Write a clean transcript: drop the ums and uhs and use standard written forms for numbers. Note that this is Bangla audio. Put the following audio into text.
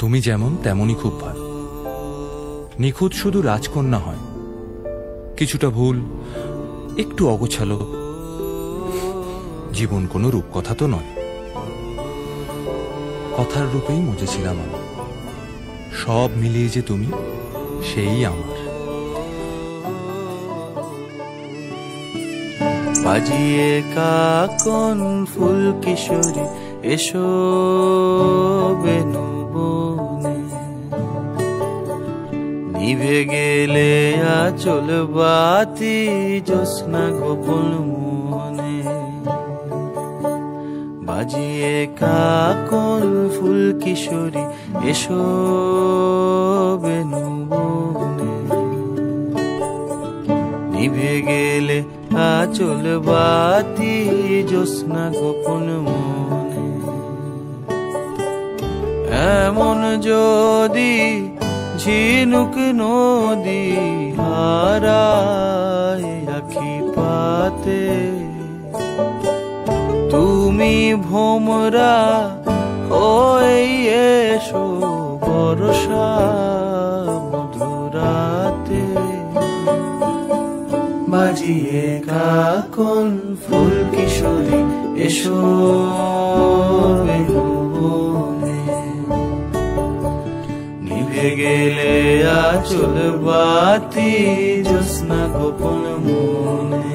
তুমি যেমন তেমনই খুব ভালো। নিখুঁত শুধু রাজকন্যা হয়, কিছুটা ভুল, একটু অগোছালো। জীবন কোনো রূপকথা তো নয়। কথার রূপেই মজেছিলাম আমি। সব মিলিয়ে যে তুমি, সেই আমার। বাজিয়ে কাকন ফুল কিশোরী এসো বেনু বনে, নিভে গেলে আচল বাতি জ্যোৎস্না গোপন মনে। বাজিয়ে কাকন ফুল কিশোরী এসো বেনু বনে, নিভে গেলে আচল বাতি জ্যোৎস্না গোপন মনে। এমন যদি ঝিনুক নদী হারায় আখি পাতে, তুমি ভোমরা হয়ে এসো বর্ষা মধুরাতে। বাজিয়ে কাকন ফুল কিশোরী এসো বেনু বনে, নিভে গেলে আচল বাতি জ্যোৎস্না গোপন মনে।